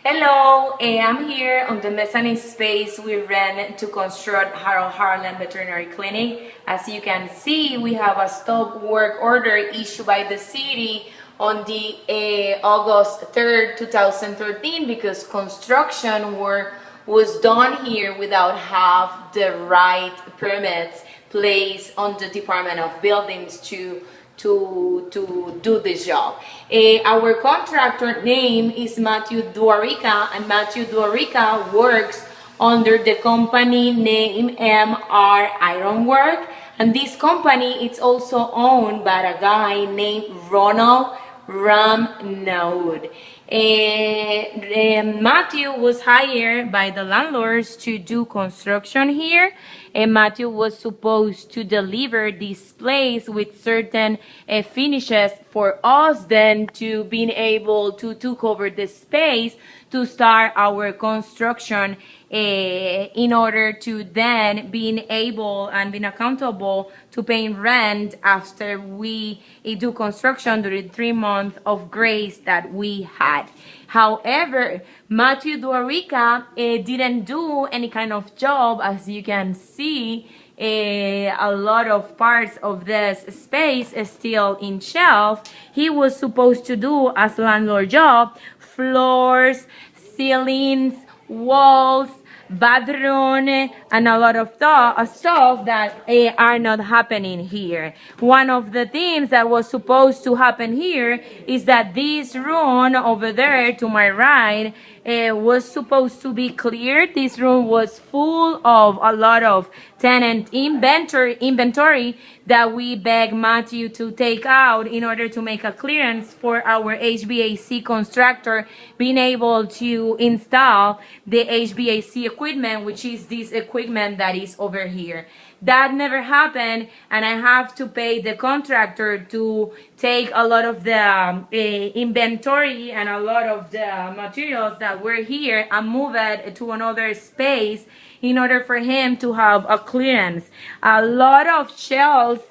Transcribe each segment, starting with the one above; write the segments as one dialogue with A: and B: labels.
A: Hello, I'm here on the mezzanine space we rent to construct Harold Harlan Veterinary Clinic. As you can see, we have a stop work order issued by the city on the August 3rd, 2013 because construction work was done here without have the right permits placed on the Department of Buildings to do this job. Our contractor name is Matthew Dwarika, and Matthew Dwarika works under the company name MR Ironwork, and this company is also owned by a guy named Ronald Ramnauth. Matthew was hired by the landlords to do construction here, and Matthew was supposed to deliver this place with certain finishes for us then to being able to cover the space to start our construction in order to then being able and being accountable to paying rent after we do construction during 3 months of grace that we had. However, Matthew Dwarika didn't do any kind of job. As you can see, a lot of parts of this space is still in shelf. He was supposed to do as landlord job, floors, ceilings, walls, bathroom, and a lot of stuff that are not happening here. One of the things that was supposed to happen here is that this room over there to my right was supposed to be cleared. This room was full of a lot of tenant inventory that we begged Matthew to take out in order to make a clearance for our HVAC constructor being able to install the HVAC equipment, which is this equipment that is over here. That never happened, and I have to pay the contractor to take a lot of the inventory and a lot of the materials that were here and move it to another space in order for him to have a clearance. A lot of shelves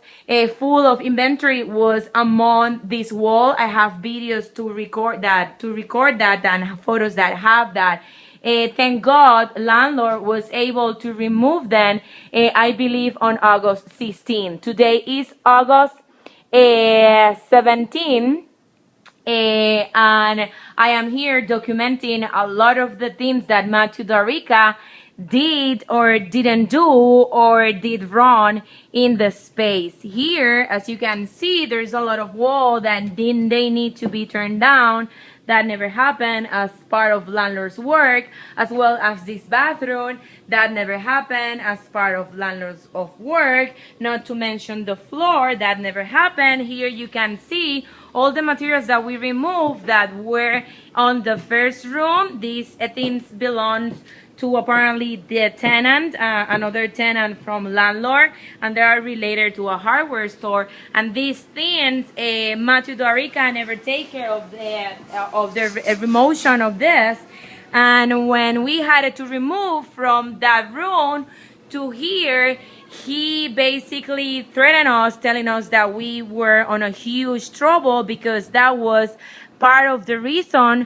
A: full of inventory was among this wall. I have videos to record that and photos that have that. Thank God landlord was able to remove them, I believe on August 16. Today is August 17. And I am here documenting a lot of the things that Matthew Dwarika did or didn't do or did wrong in the space. Here, as you can see, there's a lot of wall that they need to be turned down. That never happened as part of landlord's work, as well as this bathroom. That never happened as part of landlord's of work. Not to mention the floor. That never happened. Here you can see all the materials that we removed that were on the first room. These things belongs to apparently the tenant, another tenant from landlord, and they are related to a hardware store. And these things, Matthew Dwarika never take care of the remotion of this. And when we had to remove from that room to here, he basically threatened us, telling us that we were on a huge trouble because that was part of the reason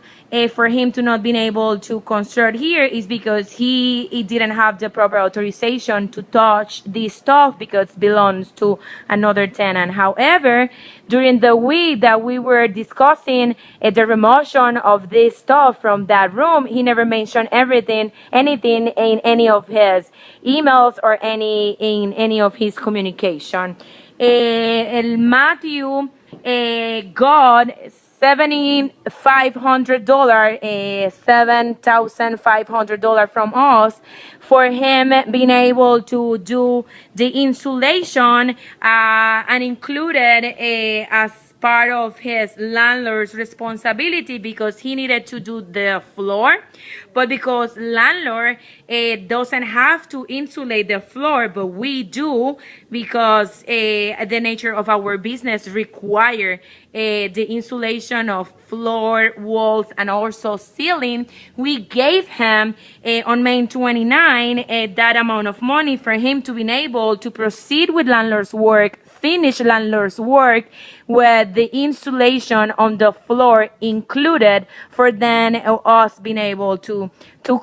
A: for him to not being able to construct here is because he didn't have the proper authorization to touch this stuff because it belongs to another tenant. However, during the week that we were discussing the remotion of this stuff from that room, he never mentioned anything in any of his emails or in any of his communication. Matthew got $7,500 from us for him being able to do the insulation and included as part of his landlord's responsibility because he needed to do the floor, but because landlord doesn't have to insulate the floor, but we do because the nature of our business require the insulation of floor, walls, and also ceiling. We gave him on May 29 that amount of money for him to be able to proceed with landlord's work finished landlord's work with the insulation on the floor included for then us being able to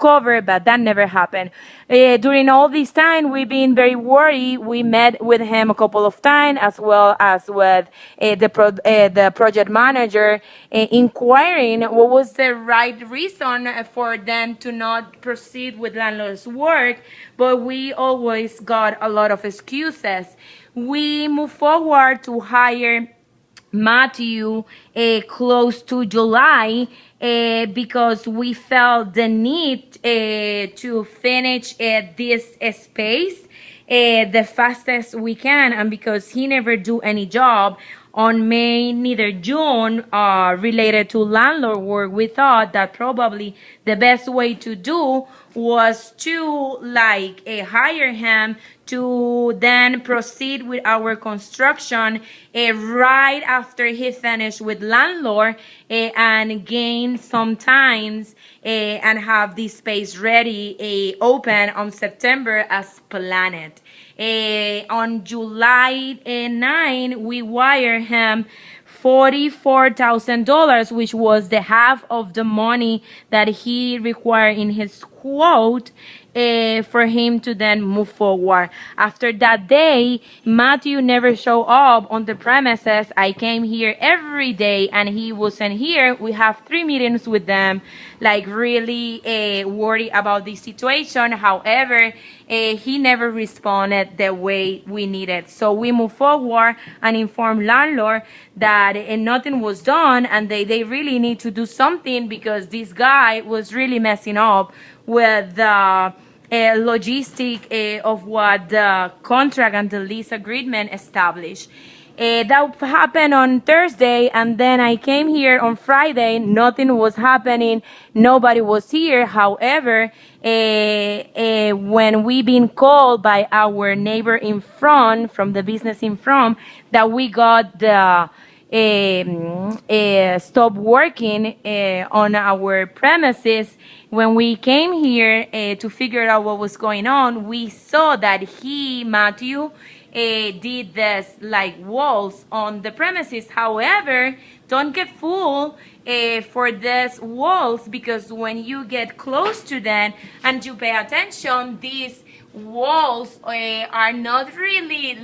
A: cover, but that never happened. During all this time, we've been very worried. We met with him a couple of times, as well as with the project manager, inquiring what was the right reason for them to not proceed with landlord's work, but we always got a lot of excuses. We moved forward to hire Matthew close to July because we felt the need to finish this space the fastest we can, and because he never do any job on May, neither June, related to landlord work, we thought that probably the best way to do was to hire him to then proceed with our construction right after he finished with landlord and gain some times and have this space ready open on September as planned. On July 9, we wired him $44,000, which was the half of the money that he required in his quote for him to then move forward. After that day, Matthew never showed up on the premises. I came here every day and he wasn't here. We have 3 meetings with them, really worried about the situation. However, he never responded the way we needed. So we moved forward and informed landlord that nothing was done and they really need to do something because this guy was really messing up with the logistic of what the contract and the lease agreement established. That happened on Thursday, and then I came here on Friday. Nothing was happening. Nobody was here. However, when we been called by our neighbor in front, from the business in front, that we got the stop working on our premises. When we came here to figure out what was going on, we saw that Matthew, did this walls on the premises. However, don't get fooled for these walls, because when you get close to them and you pay attention, these walls are not really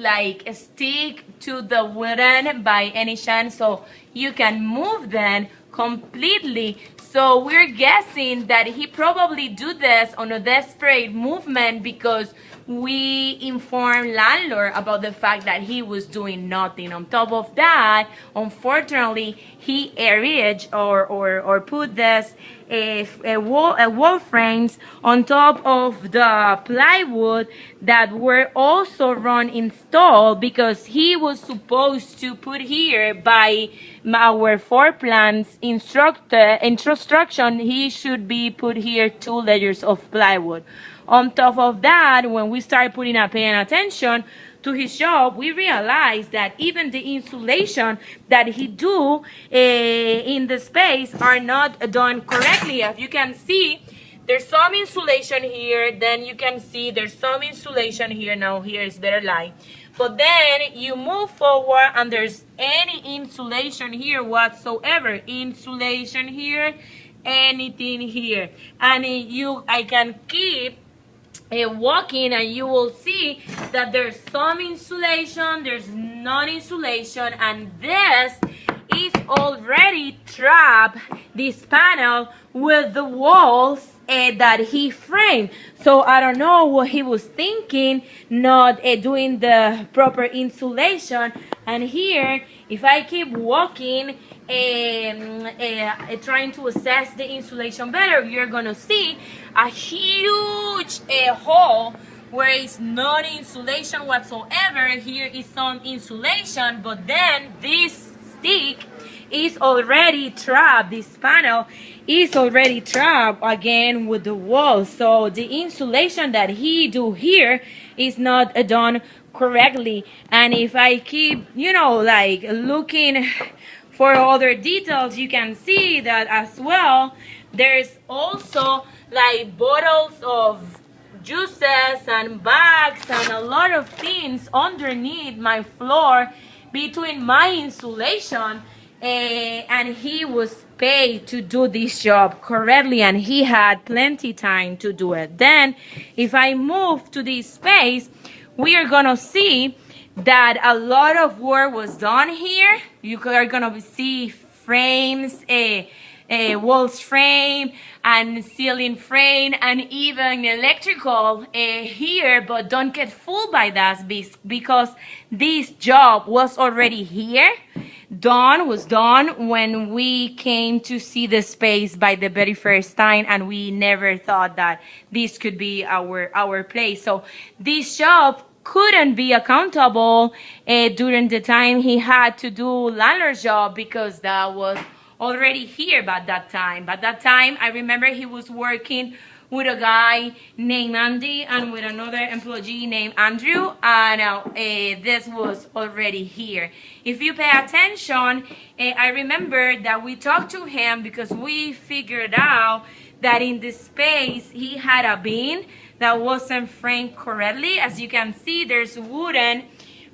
A: stick to the wooden by any chance, so you can move them completely. So we're guessing that he probably do this on a desperate movement because we informed landlord about the fact that he was doing nothing. On top of that, unfortunately, he erased or put this wall frames on top of the plywood that were also installed, because he was supposed to put here by our floor plans instruction, he should be put here 2 layers of plywood. On top of that, when we started paying attention to his job, we realized that even the insulation that he do in the space are not done correctly. As you can see, there's some insulation here, then you can see there's some insulation here. Now here is better light. But then you move forward and there's any insulation here whatsoever. Insulation here, anything here. And I can keep walking and you will see that there's some insulation, there's non-insulation, and this is already trapped, this panel, with the walls that he framed. So I don't know what he was thinking, not doing the proper insulation. And here, if I keep walking, trying to assess the insulation better, you're gonna see a huge hole where it's not insulation whatsoever. Here is some insulation, but then this stick is already trapped. This panel is already trapped again with the wall. So the insulation that he do here is not done correctly. And if I keep, looking for other details, you can see that as well. There's also bottles of juices and bags and a lot of things underneath my floor between my insulation, and he was paid to do this job correctly, and he had plenty time to do it. Then if I move to this space, we are gonna see that a lot of work was done here. You are gonna see frames, walls frame and ceiling frame and even electrical here, but don't get fooled by that because this job was already here. Was done when we came to see the space by the very first time, and we never thought that this could be our place. So this job couldn't be accountable during the time he had to do landlord's job because that was already here by that time. By that time, I remember he was working with a guy named Andy and with another employee named Andrew, and this was already here. If you pay attention, I remember that we talked to him because we figured out that in this space he had a bin that wasn't framed correctly. As you can see, there's wooden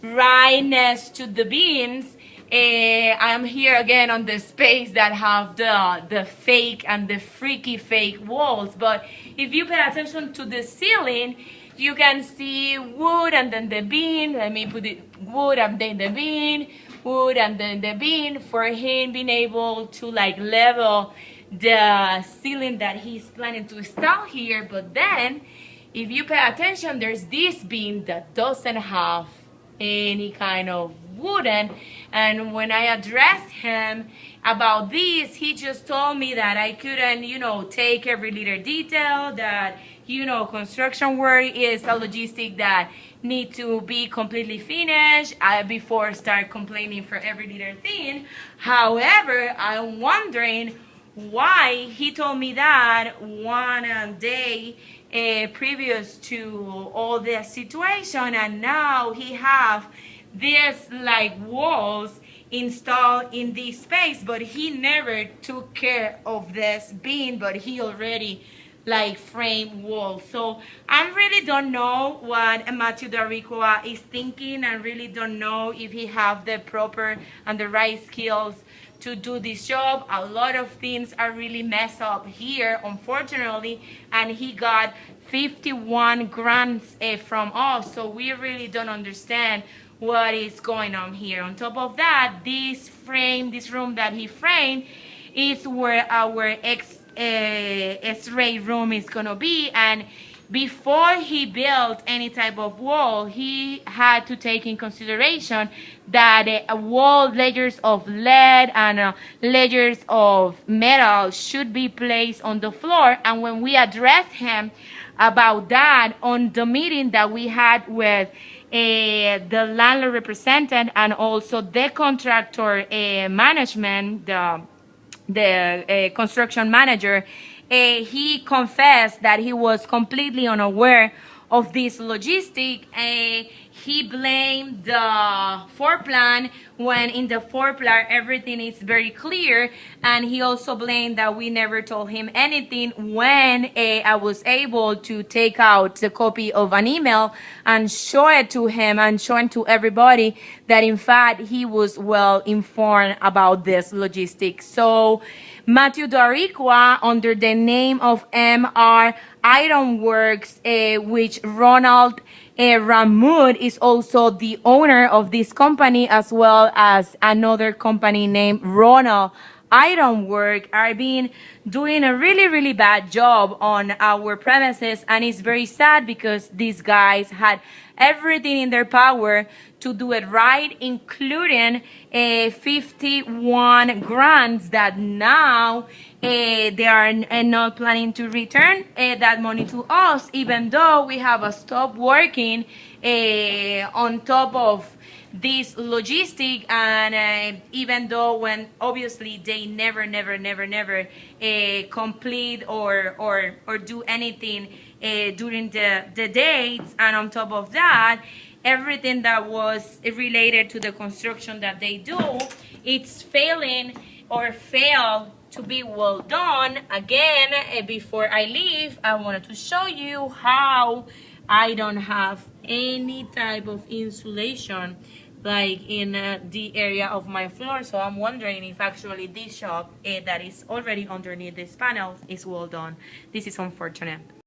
A: right next to the bins. I'm here again on the space that have the fake and the freaky fake walls, but if you pay attention to the ceiling, you can see wood and then the bin. Let me put it wood and then the bin, wood and then the bin, for him being able to like level the ceiling that he's planning to install here. But then if you pay attention, there's this bin that doesn't have any kind of wooden, and when I addressed him about this, he just told me that I couldn't, take every little detail, that, construction work is a logistic that need to be completely finished before start complaining for every little thing. However, I'm wondering why he told me that one day previous to all this situation, and now he have this like walls installed in this space, but he never took care of this bin, but he already like frame walls. So I really don't know what Matthew Dwarika is thinking. I really don't know if he have the proper and the right skills to do this job. A lot of things are really messed up here, unfortunately, and he got 51 grants from us, so we really don't understand what is going on here. On top of that, this room that he framed is where our X-ray room is gonna be, and before he built any type of wall, he had to take in consideration that wall layers of lead and layers of metal should be placed on the floor. And when we addressed him about that on the meeting that we had with the landlord representative and also the contractor management, the construction manager, he confessed that he was completely unaware of this logistic. He blamed the floor plan when in the floor plan everything is very clear, and he also blamed that we never told him anything when I was able to take out the copy of an email and show it to him and show it to everybody that in fact he was well informed about this logistics. So Matthew Dwarika, under the name of MR Ironworks, which Ronald Ramnauth is also the owner of this company, as well as another company named Ronald Ironwork, are being doing a really bad job on our premises, and it's very sad because these guys had everything in their power to do it right, including 51 grants that now they are not planning to return that money to us, even though we have stopped working on top of this logistic, and even though when obviously they never complete or do anything during the dates, and on top of that, everything that was related to the construction that they do, it's failing or failed to be well done. Again, before I leave, I wanted to show you how I don't have any type of insulation like in the area of my floor. So I'm wondering if actually this shop that is already underneath this panel is well done. This is unfortunate.